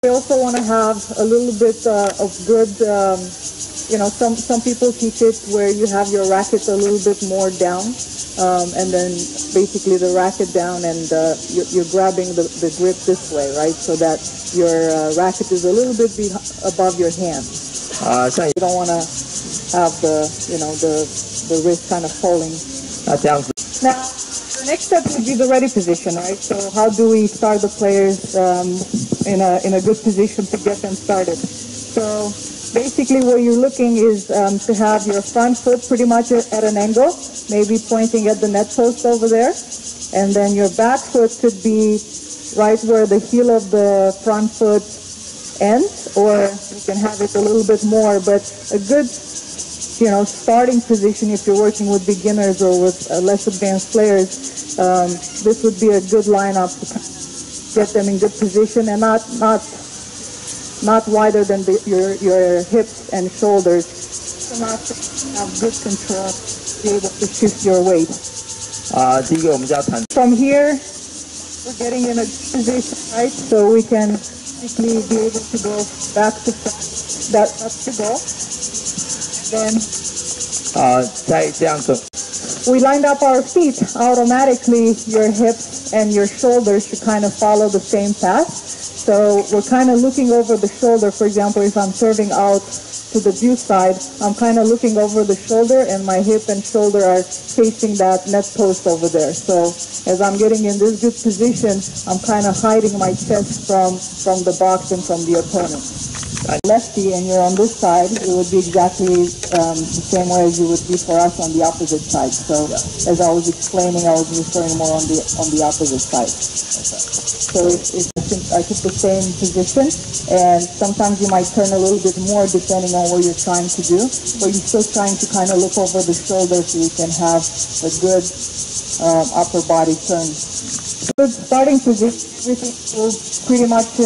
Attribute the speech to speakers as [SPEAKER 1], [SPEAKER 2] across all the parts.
[SPEAKER 1] We also want to have a little bit of good, some people teach it where you have your racket a little bit more down, and then basically the racket down, and you're grabbing the grip this way, right? So that your racket is a little bit above your hand. You don't want to have the wrist kind of falling. Now, the next step would be the ready position, right? So how do we start the players in a good position to get them started? So basically what you're looking is to have your front foot pretty much at an angle, maybe pointing at the net post over there. And then your back foot could be right where the heel of the front foot ends, or you can have it a little bit more, but a good starting position if you're working with beginners or with less advanced players, this would be a good lineup to kind of get them in good position and not wider than your hips and shoulders. So not to have good control, be able to shift your weight. From here, we're getting in a position, right? So we can basically be able to go back to front. That's the goal. Then we lined up our feet. Automatically, your hips and your shoulders should kind of follow the same path. So we're kind of looking over the shoulder. For example, if I'm serving out to the due side, I'm kind of looking over the shoulder, and my hip and shoulder are facing that net post over there. So as I'm getting in this good position, I'm kind of hiding my chest from the box and from the opponent. Lefty and you're on this side, it would be exactly the same way as you would be for us on the opposite side. So as I was explaining, I was referring more on the opposite side. So I took the same position, and sometimes you might turn a little bit more depending on what you're trying to do, but you're still trying to kind of look over the shoulder so you can have a good upper body turn. Good starting position, everything will pretty much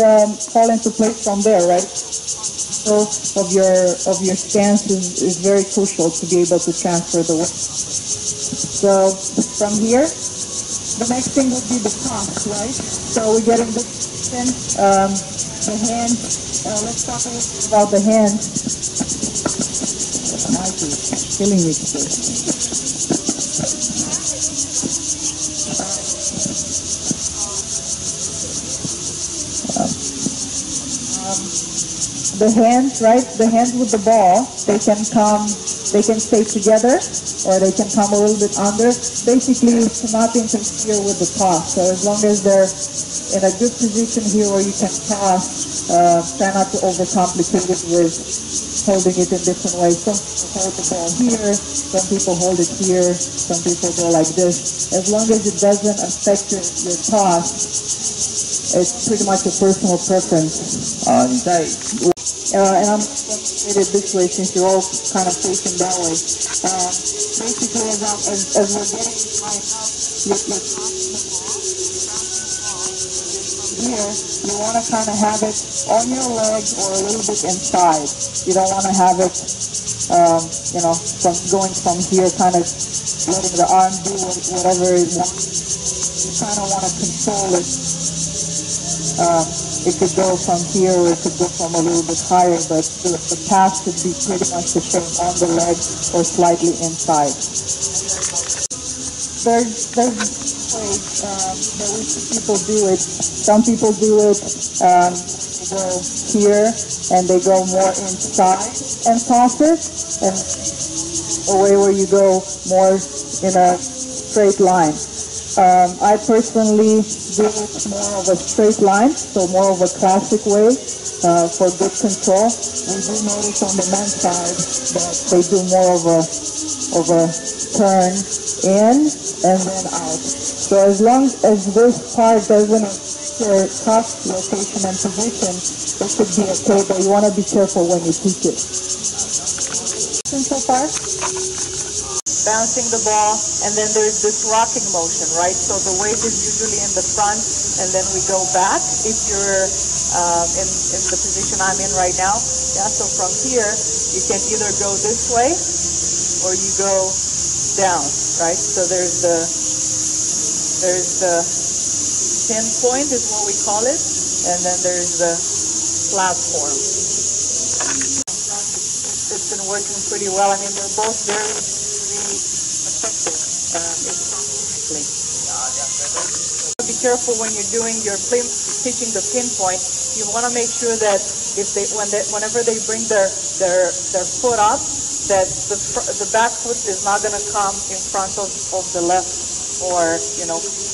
[SPEAKER 1] fall into place from there, right? So of your stance is very crucial to be able to transfer the weight. So from here, the next thing would be the toss, right? So we're getting the position, the hand. Let's talk a little bit about the hand. Mike is killing me today. The hands, right? The hands with the ball, they can stay together, or they can come a little bit under. Basically, to not interfere with the toss. So as long as they're in a good position here where you can toss, try not to overcomplicate it with holding it in different ways. Some people hold the ball here, some people hold it here, some people go like this. As long as it doesn't affect your toss, it's pretty much a personal preference. And I'm going to say it this way since you're all kind of facing that way. Basically, as we're getting lined up, here, you want to kind of have it on your leg or a little bit inside. You don't want to have it, from here, kind of letting the arm do whatever it wants. You kind of want to control it. It could go from here, or it could go from a little bit higher, but the path should be pretty much the same on the leg or slightly inside. There's ways that we see people do it. Some people do it, they go here, and they go more inside and toss it, and a way where you go more in a straight line. I personally do it more of a straight line, so more of a classic way for good control. We do notice on the men's side that they do more of a turn in and then out. So as long as this part doesn't affect top location and position, it should be okay, but you want to be careful when you teach it. So far? Bouncing the ball, and then there's this rocking motion, right? So the weight is usually in the front, and then we go back. If you're in the position I'm in right now, yeah. So from here, you can either go this way, or you go down, right? So there's the pin point is what we call it, and then there's the platform. It's been working pretty well. I mean, they're both very, really effective. Be careful when you're doing your teaching the pinpoint. You want to make sure that whenever they bring their foot up, that the back foot is not going to come in front of the left or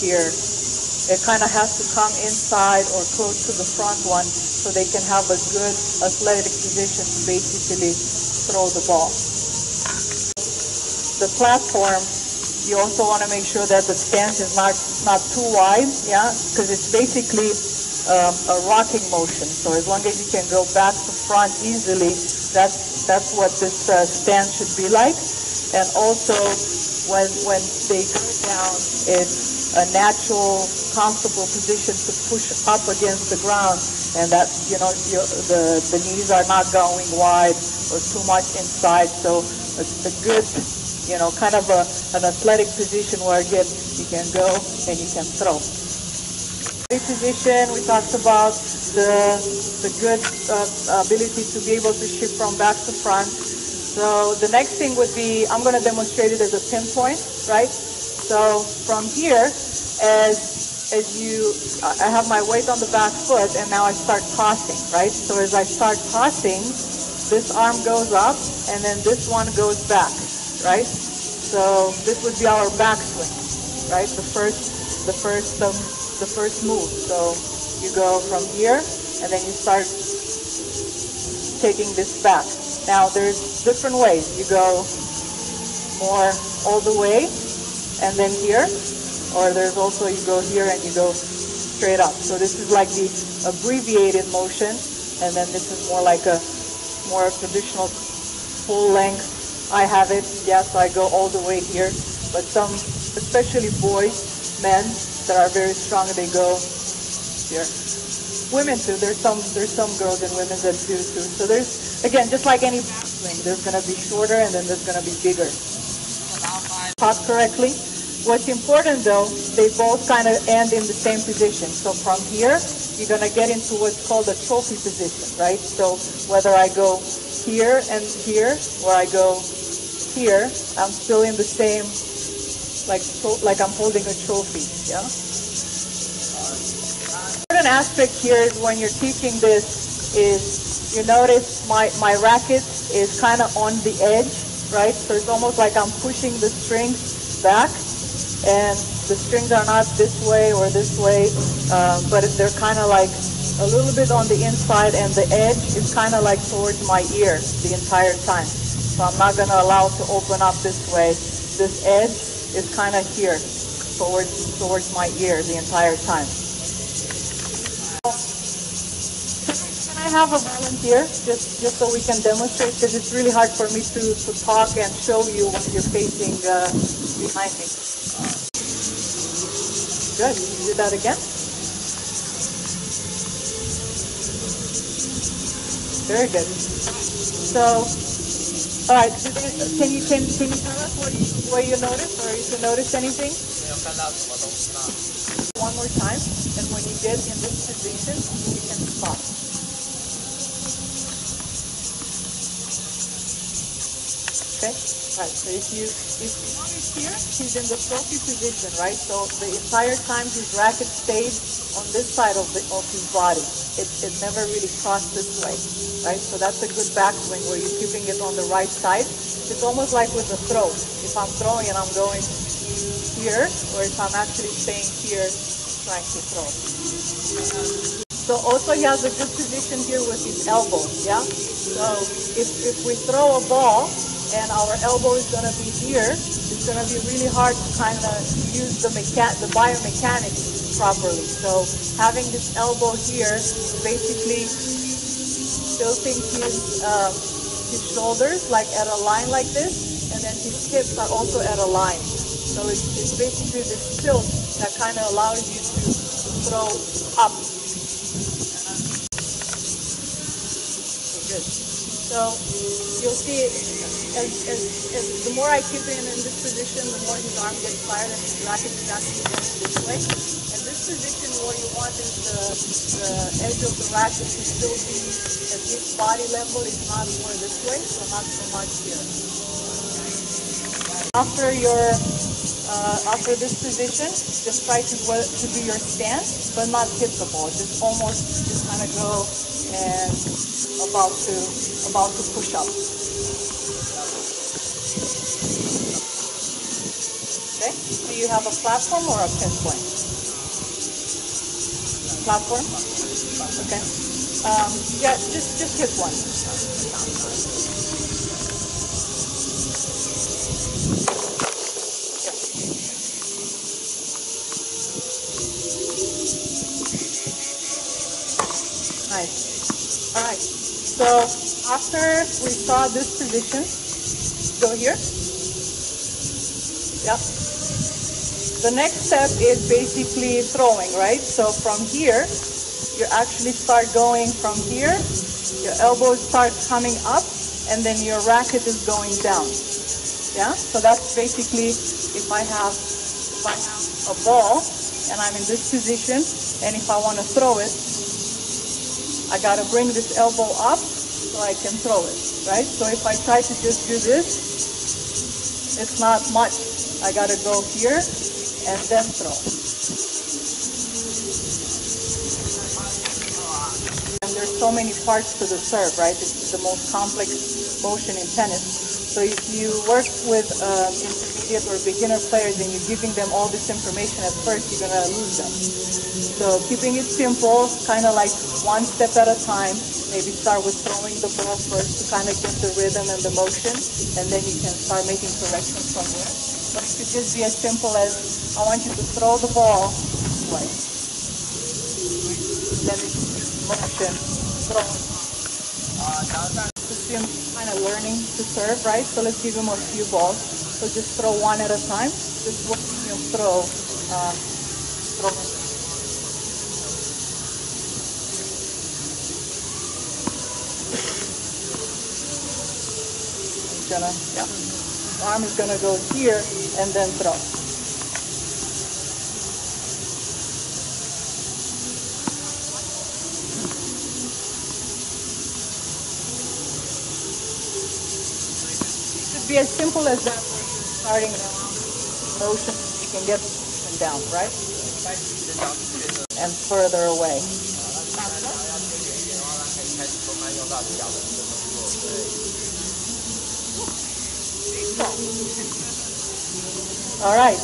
[SPEAKER 1] here. It kind of has to come inside or close to the front one so they can have a good athletic position to basically throw the ball. The platform, you also want to make sure that the stance is not too wide, yeah, because it's basically a rocking motion. So as long as you can go back to front easily, that's what this stance should be like. And also, when they go down, it's a natural, comfortable position to push up against the ground, and that the knees are not going wide or too much inside. So it's a good, kind of an athletic position where again you can go and you can throw. Position, we talked about the good ability to be able to shift from back to front. So the next thing would be, I'm going to demonstrate it as a pinpoint, right? So from here, I have my weight on the back foot, and now I start tossing, right? So as I start tossing, this arm goes up, and then this one goes back, right? So this would be our backswing, right? The first move. So you go from here, and then you start taking this back. Now there's different ways. You go more all the way, and then here, or there's also you go here and you go straight up. So this is like the abbreviated motion, and then this is more like a more traditional full length. I have it, yes, I go all the way here, but some, especially boys, men that are very strong, they go here. Women too, there's some girls and women that do too. So there's, again, just like any backswing, there's going to be shorter and then there's going to be bigger. Taught correctly. What's important though, they both kind of end in the same position. So from here, you're going to get into what's called a trophy position, right? So whether I go here and here, or I go here, I'm still in the same, like I'm holding a trophy, yeah? An aspect here is when you're teaching this is, you notice my racket is kind of on the edge, right? So it's almost like I'm pushing the strings back, and the strings are not this way or this way, but they're kind of like a little bit on the inside, and the edge is kind of like towards my ear the entire time. So I'm not going to allow to open up this way. This edge is kind of here towards my ear the entire time. Can I have a volunteer just so we can demonstrate, because it's really hard for me to talk and show you when you're facing behind me. Good. Can you do that again? Very good. So, all right. Can you tell us what you noticed, or if you noticed anything? One more time, and when you get in this position, you can stop. Okay. Right. So if you notice here, he's in the trophy position, right? So the entire time his racket stayed on this side of his body. It never really crossed this way, right? So that's a good backswing where you're keeping it on the right side. It's almost like with the throw. If I'm throwing and I'm going here, or if I'm actually staying here trying to throw. So also he has a good position here with his elbow, yeah? So if we throw a ball and our elbow is going to be here, it's going to be really hard to kind of use the biomechanics properly. So having this elbow here, basically tilting his shoulders like at a line like this, and then his hips are also at a line. So it's basically this tilt that kind of allows you to throw up. Okay, good. So you'll see, as the more I keep him in this position, the more his arm gets tired and his racket is actually going this way. And this position, what you want is the edge of the racket to still be at this body level. It's not more this way, so not so much here. After this position, just try to do your stance, but not hit the ball. Just kind of go and about to push up. Okay. Do you have a platform or a pinpoint? Platform. Okay. Yeah, just hit one. Nice. All right. So after we saw this position, go here. Yep. The next step is basically throwing, right? So from here, you actually start going from here. Your elbows start coming up, and then your racket is going down. Yeah. So that's basically if I have a ball and I'm in this position, and if I want to throw it, I got to bring this elbow up so I can throw it, right? So if I try to just do this, it's not much. I got to go here and then throw. And there's so many parts to the serve, right? It's the most complex motion in tennis. So if you work with intermediate or beginner players and you're giving them all this information at first, you're going to lose them. So keeping it simple, kind of like one step at a time. Maybe start with throwing the ball first to kind of get the rhythm and the motion, and then you can start making corrections from there. But it could just be as simple as, I want you to throw the ball this way. Then it's motion, throwing. Kind of learning to serve, right? So let's give him a few balls. So just throw one at a time. Just watching him throw. The arm is gonna go here and then throw. It should be as simple as that. Starting motion, you can get the motion down, right? And further away. All right.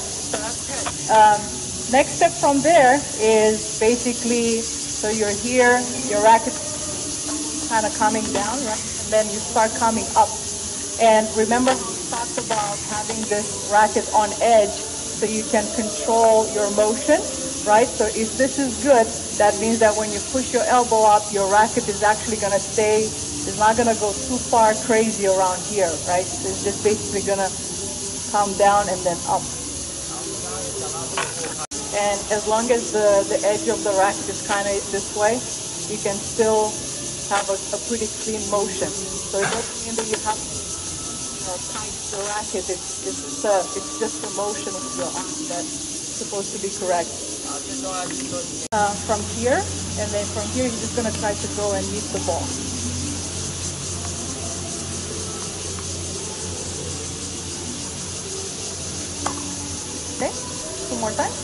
[SPEAKER 1] Next step from there is basically, so you're here, your racket kind of coming down, right? And then you start coming up. And remember, we talked about having this racket on edge so you can control your motion, right? So if this is good, that means that when you push your elbow up, your racket is actually going to stay, it's not going to go too far crazy around here, right? It's just basically going to come down and then up. And as long as the edge of the racket is kind of this way, you can still have a pretty clean motion. So it doesn't mean that you have to tight the racket. It's just the motion of your arm that's supposed to be correct. From here, and then from here, you're just going to try to go and meet the ball. Okay, two more times.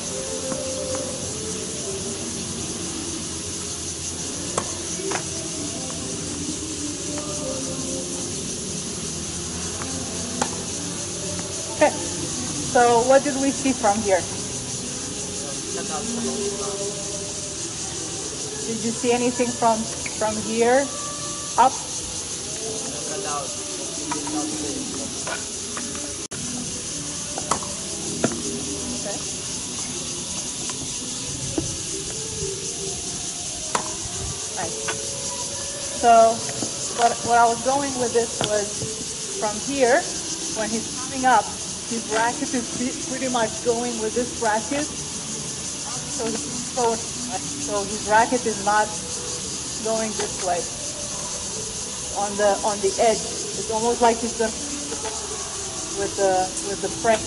[SPEAKER 1] Okay, so what did we see from here? Did you see anything from here up? Okay. Nice. So what I was going with this was from here, when he's coming up, his racket is pretty much going with this racket. So his racket is not going this way on the edge. It's almost like he's going with the frame.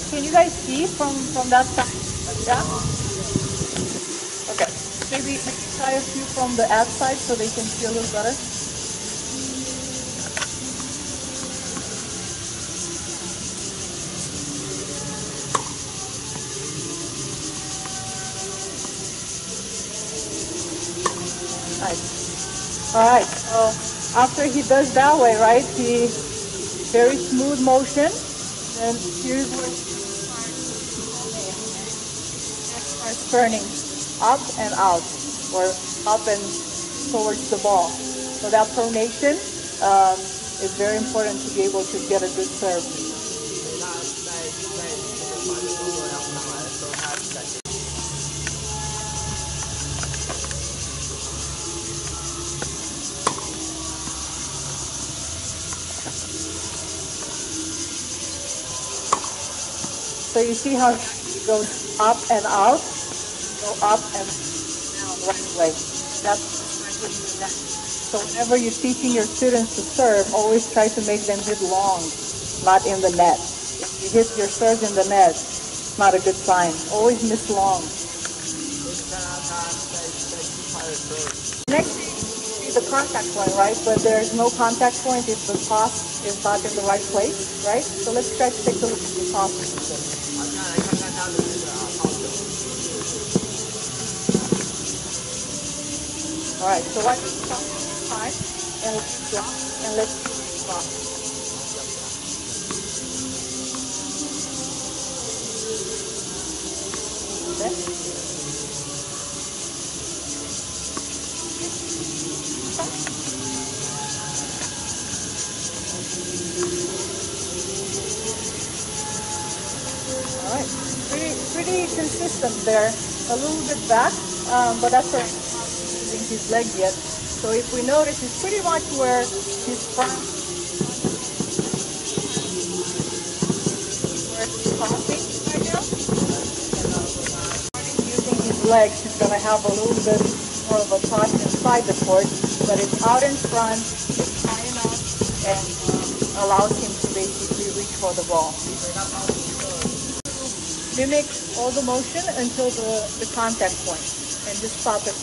[SPEAKER 1] Can you guys see from that side? Yeah? Okay. Maybe try a few from the outside so they can see a little better. Nice. All right. So after he does that way, right? He very smooth motion. And here's where it starts turning up and out, or up and towards the ball. So that pronation is very important to be able to get a good serve. So you see how it goes up and out, go up and down right away. That's so whenever you're teaching your students to serve, always try to make them hit long, not in the net. If you hit your serve in the net, it's not a good sign. Always miss long. Next is the contact point, right? But there's no contact point if the toss is not in the right place, right? So let's try to take a look at the toss. All right, so watch the top time, and let's drop, and let's drop. Okay. All right, pretty consistent there. A little bit back, but that's all right. His leg yet. So if we notice, it's pretty much where his front, where he's tossing right now. Using his legs, he's going to have a little bit more of a toss inside the court, but it's out in front, it's high enough, and allows him to basically reach for the ball. Mimic all the motion until the contact point, and just stop it.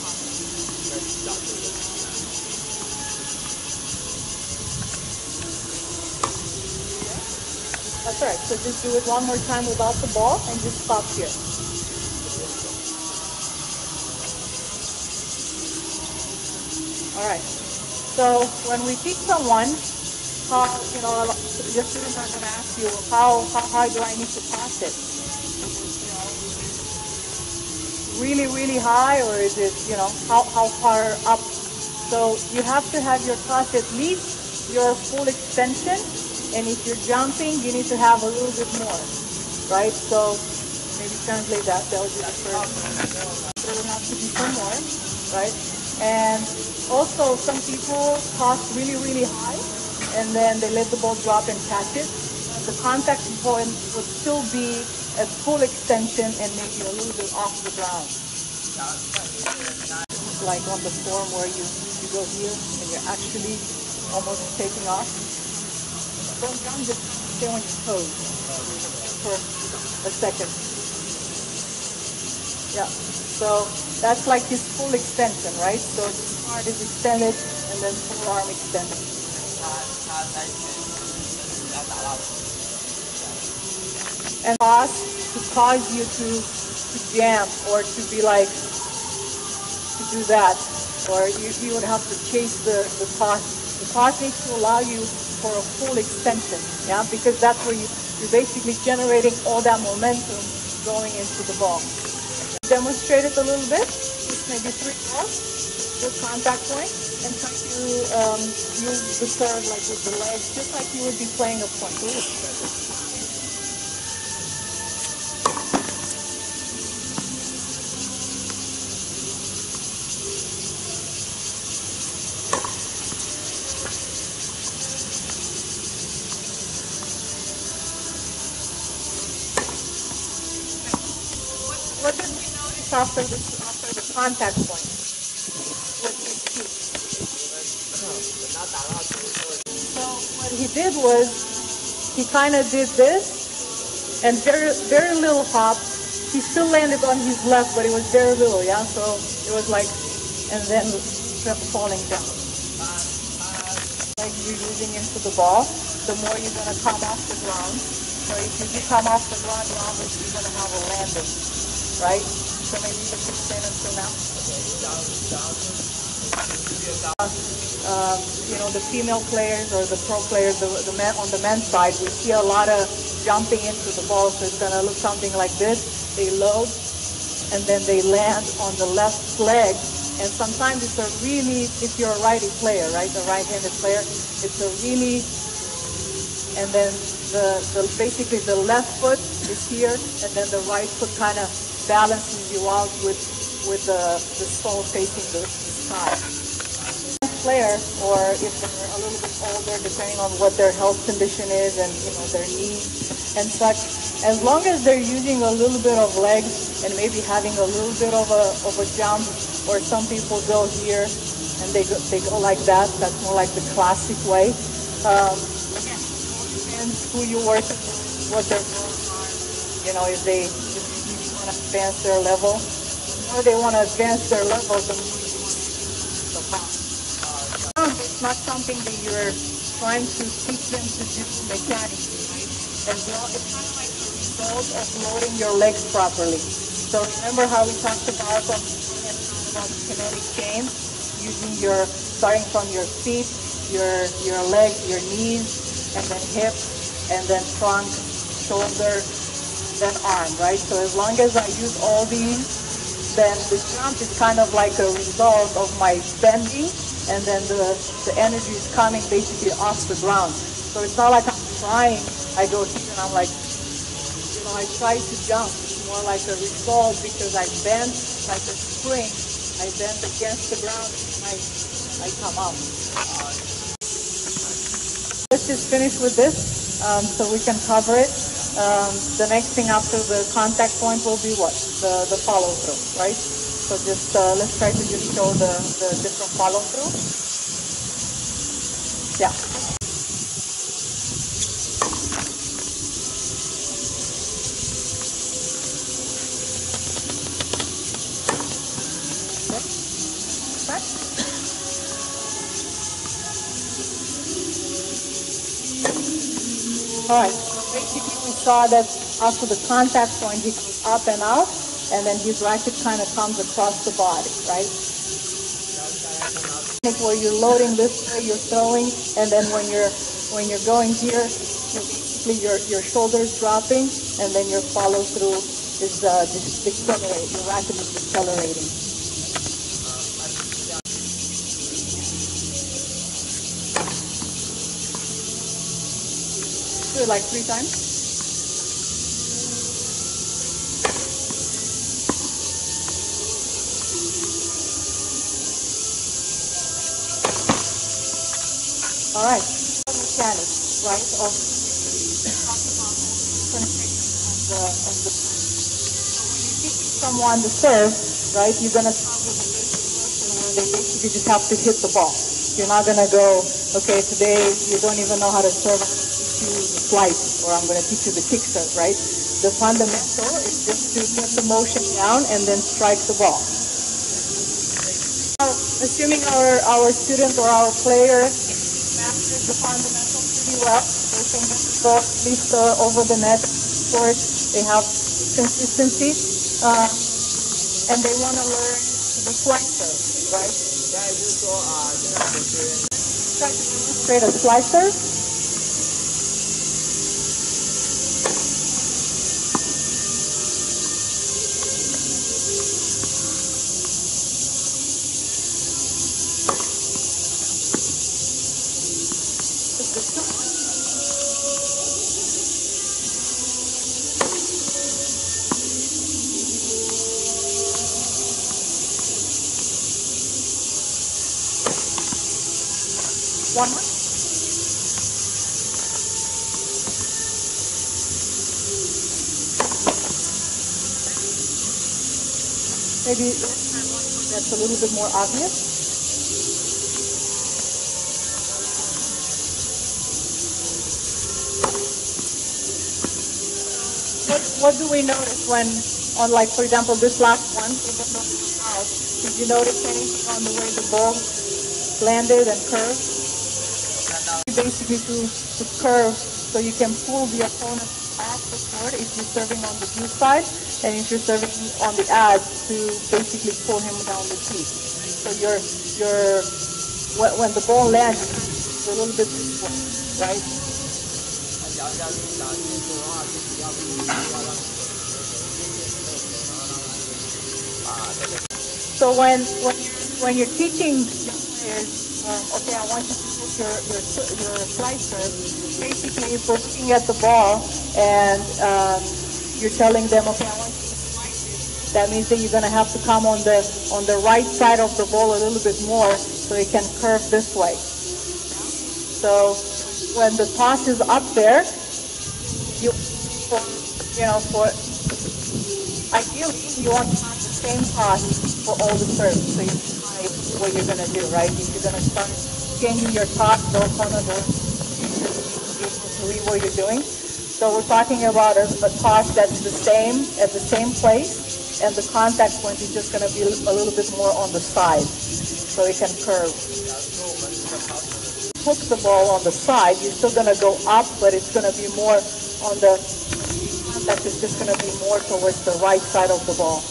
[SPEAKER 1] That's all right. So just do it one more time without the ball and just stop here. All right. So when we teach someone how, your students are going to ask you, how high do I need to toss it? Really, really high, or is it, how far up? So you have to have your toss at least your full extension. And if you're jumping, you need to have a little bit more, right? So maybe translate that. That would be the first. There would have to be some more, right? And also, some people toss really, really high, and then they let the ball drop and catch it. The contact point would still be a full extension and maybe a little bit off the ground. Like on the form where you go here and you're actually almost taking off. Don't jump, just stay on your toes for a second. Yeah, so that's like his full extension, right? So his part is extended and then full arm extended. And to cause you to jam or to be like, to do that. Or you would have to chase the toss. The toss needs to allow you for a full extension, yeah, because that's where you're basically generating all that momentum going into the ball. Demonstrate it a little bit, just maybe 3 balls, good contact point, and try to use the serve like with the legs, just like you would be playing a point. What did we notice after the contact point? What did we see? So what he did was, he kind of did this, and very little hop. He still landed on his left, but it was very little, yeah. So it was like, and then kept falling down. Like you're using into the ball, the more you're gonna come off the ground. So if you do come off the ground, you're obviously gonna have a landing, right? So maybe you can stand until now. The female players or the pro players, the men on the men's side, we see a lot of jumping into the ball. So it's gonna look something like this. They load, and then they land on the left leg. And sometimes it's a really, if you're a righty player, right, a right-handed player, it's a really, and then basically the left foot is here, and then the right foot kind of balances you out with the sole facing the sky. Player, or if they're a little bit older, depending on what their health condition is and their needs and such, as long as they're using a little bit of legs and maybe having a little bit of a jump, or some people go here and they go like that. That's more like the classic way. Depends who you work with, what their goals are. If they want to advance their level, the more they want to advance their level, the more it's not something that you're trying to teach them to do mechanically, right? As well, it's kind of like the result of loading your legs properly. So remember how we talked about kinetic chain, starting from your feet, your legs, your knees, and then hips, and then trunk, shoulder, then arm, right? So as long as I use all these, then the jump is kind of like a result of my bending, and then the energy is coming basically off the ground. So it's not like I'm trying, I go here and I'm like, I try to jump. It's more like a result because I bend like a spring. I bend against the ground and I come out. Let's just finish with this so we can cover it. The next thing after the contact point will be what? The follow through, right? So just let's try to just show the different follow through. Yeah. Okay. All right. So basically, we saw that after the contact point, he goes up and out, and then his racket kind of comes across the body, right? Where you're loading this way, you're throwing, and then when you're going here, basically your shoulders dropping, and then your follow through is decelerating. Your racket is decelerating. Do it like 3 times. All right, mechanics, right? Of the so when you teach someone to serve, right? You're gonna start with the basic motion where they basically just have to hit the ball. You're not gonna go, okay, today you don't even know how to serve. I'm gonna teach you the slice, or I'm gonna teach you the kick serve, right? The fundamental is just to get the motion down and then strike the ball. Now, assuming our student or our player masters the fundamentals pretty well, they can just go at least over the net court. They have consistency, and they want to learn the slicer, right? Try to demonstrate a slicer. One more. Maybe that's a little bit more obvious. what do we notice when, on like, for example, this last one, even though it's out, did you notice anything on the way the ball landed and curved? Basically to curve so you can pull the opponent off the court if you're serving on the blue side, and if you're serving on the ad to basically pull him down the key. So when the ball lands, it's a little bit this way, right? So when you're teaching young players, okay, I want you to hit your slicer. Basically, if we're looking at the ball and you're telling them, okay, I want you to slice it, that means that you're going to have to come on the right side of the ball a little bit more so it can curve this way. So when the toss is up there, ideally you want to have the same toss for all the serves, so you decide what you're going to do, right? If you're going to start changing your toss, the opponent will read what you're doing. So we're talking about a toss that's the same at the same place, and the contact point is just going to be a little bit more on the side, so it can curve. Hook the ball on the side, you're still going to go up, but it's going to be more on the contact is just going to be more towards the right side of the ball.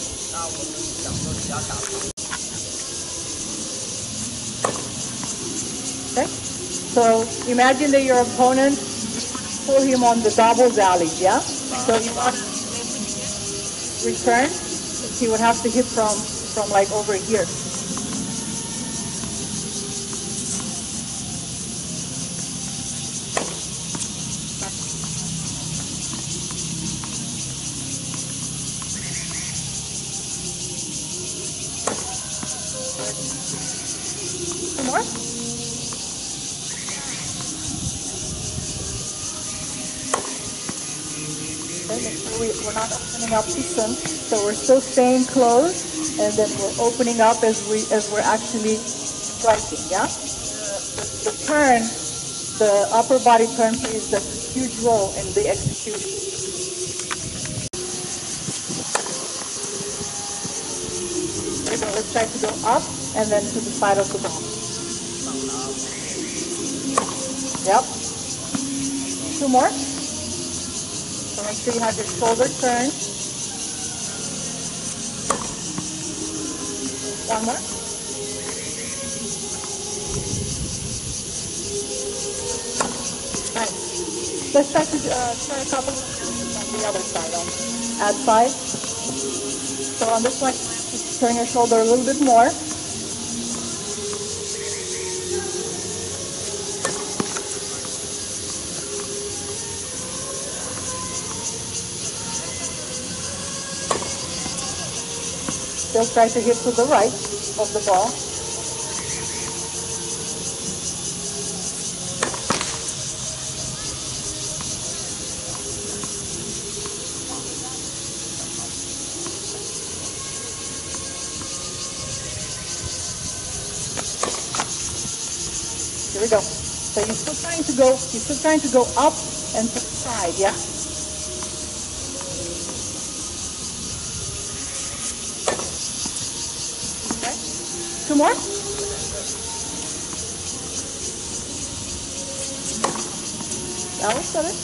[SPEAKER 1] Okay, so imagine that your opponent, pull him on the doubles alley, yeah? So you want to return, he would have to hit from like over here. Some more? Okay, make sure we're not opening up too soon. So we're still staying closed, and then we're opening up as we're actually striking, yeah? The turn, the upper body turn plays a huge role in the execution. There we go, let's try to go up and then to the side of the ball. Yep. Two more. So make sure you have your shoulder turned. One more. Nice. Let's try to try a couple on the other side, on the ad side. So on this one, just turn your shoulder a little bit more. Still try to hit to the right of the ball. Here we go. So you're still trying to go up and to the side, yeah? Okay. Two more? That was better.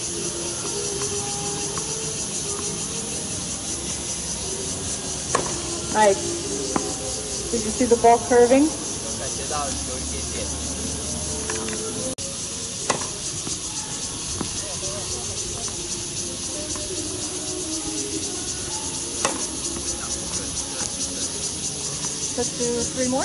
[SPEAKER 1] Nice. Did you see the ball curving? Let's do three more.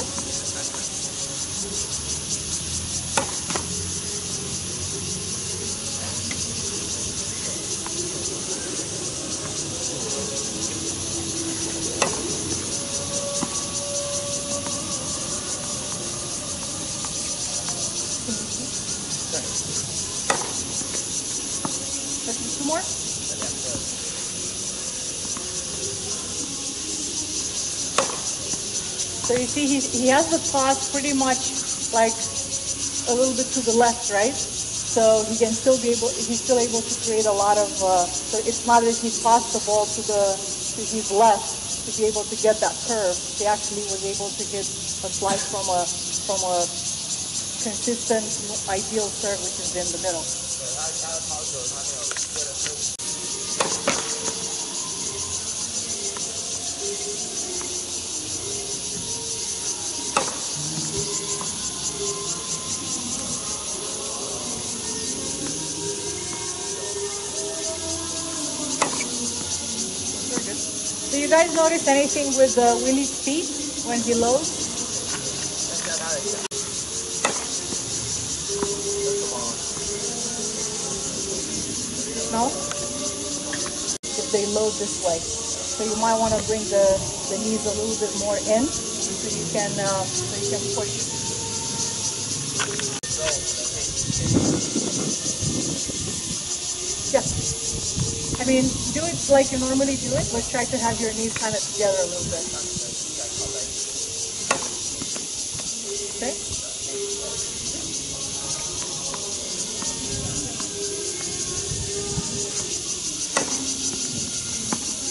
[SPEAKER 1] Let's do two more. So you see he has the toss pretty much like a little bit to the left, right? So he can still be able, he's still able to create a lot of, so it's not that he tossed the ball to his left to be able to get that curve. He actually was able to hit a slice from a consistent, ideal serve, which is in the middle. Do you guys notice anything with Willie's feet when he loads? No? If they load this way. So you might want to bring the knees a little bit more in so you can push. Yeah. I mean, do it like you normally do it. Let's try to have your knees kind of together a little bit. Okay?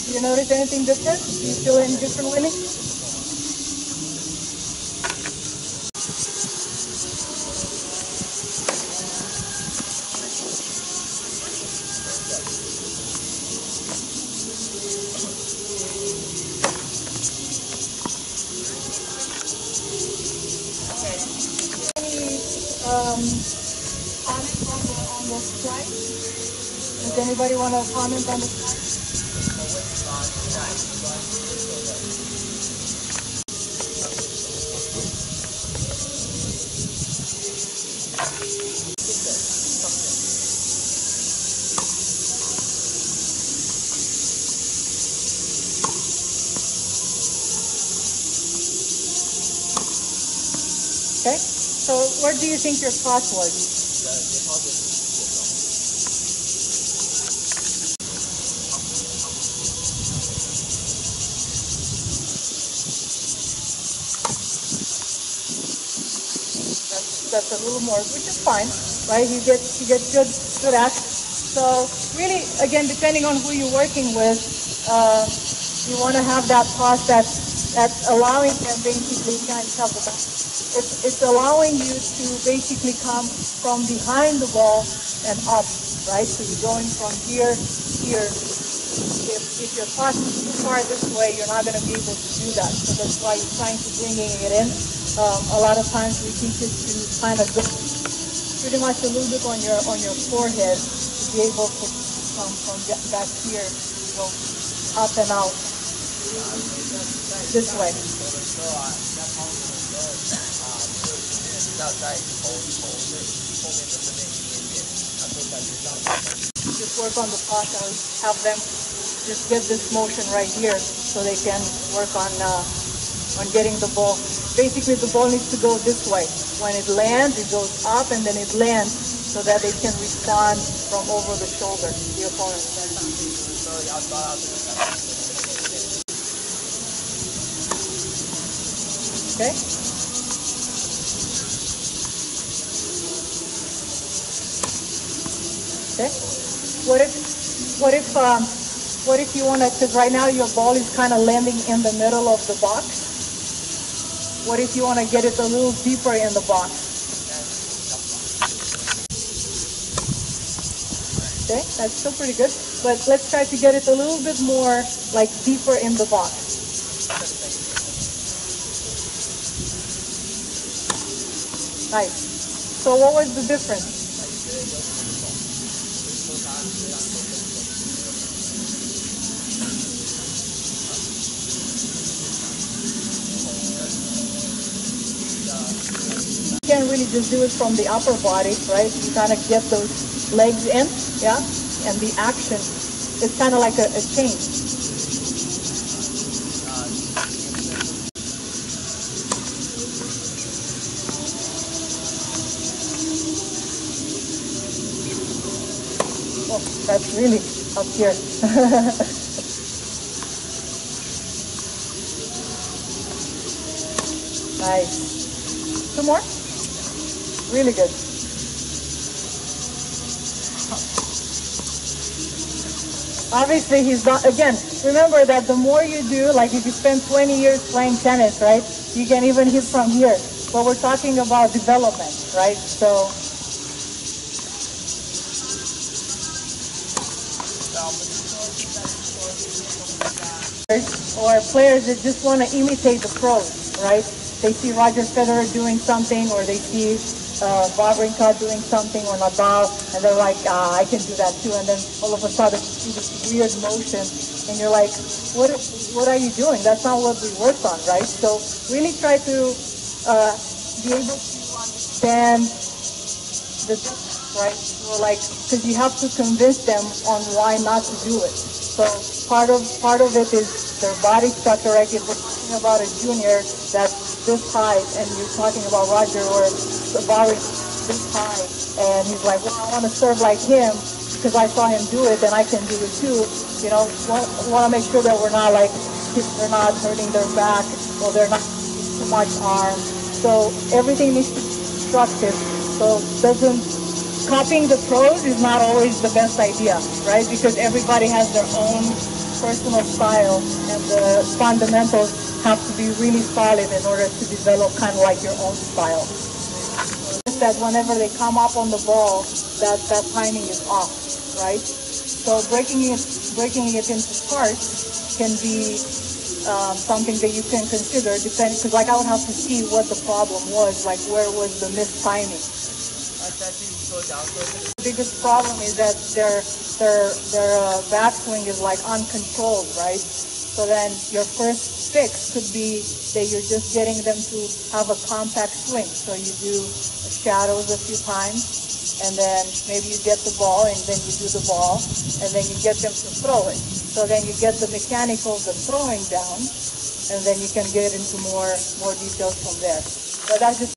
[SPEAKER 1] Do you notice anything different? Do you feel any different, Willie? Comment on the strike? Does anybody want to comment on the strike? Okay, so where do you think your toss was? That's a little more, which is fine, right? You get good action. So really, again, depending on who you're working with, you want to have that toss that's allowing them basically kind of have the back. It's allowing you to basically come from behind the ball and up, right? So you're going from here to here. If you're tossing too far this way, you're not going to be able to do that. So that's why you're trying to bringing it in. A lot of times we teach it to kind of go pretty much a little bit on your forehead to be able to come from back here, go up and out this way. Just work on the toss and have them just get this motion right here so they can work on getting the ball. Basically, the ball needs to go this way. When it lands, it goes up and then it lands so that they can respond from over the shoulder to the opponent. Okay? Okay? What if you want to, because right now your ball is kind of landing in the middle of the box. What if you want to get it a little deeper in the box? Okay, that's still pretty good. But let's try to get it a little bit more like deeper in the box. Nice. So what was the difference? You can't really just do it from the upper body, right? You kind of get those legs in, yeah? And the action, it's kind of like a change. Oh, that's really up here. Nice. Two more? Really good. obviously he's not, again, remember that the more you do, like if you spend 20 years playing tennis, right, you can even hit from here. But we're talking about development, right? So or players that just want to imitate the pros, right? They see Roger Federer doing something, or they see Wawrinka doing something, or Nadal, and they're like, I can do that too. And then all of a sudden you see this weird motion, and you're like, what are you doing? That's not what we worked on, right? So really try to be able to understand the difference, right? So like, because you have to convince them on why not to do it. So part of it is their body structure, right? If we're talking about a junior that's this height, and you're talking about Roger or the body this high, and he's like, well, I want to serve like him because I saw him do it, then I can do it too. You know, want to make sure that we're not like, they're not hurting their back, or they're not using too much arm. So everything needs to be constructive. So copying the pros is not always the best idea, right? Because everybody has their own personal style, and the fundamentals have to be really solid in order to develop kind of like your own style. That whenever they come up on the ball, that timing is off, right? So breaking it into parts can be something that you can consider, depending, because like I would have to see what the problem was, like where was the missed timing. The biggest problem is that their backswing is like uncontrolled, right? So then your first fix could be that you're just getting them to have a compact swing. So you do shadows a few times, and then maybe you get the ball, and then you do the ball, and then you get them to throw it. So then you get the mechanicals of throwing down, and then you can get into more details from there. But that's just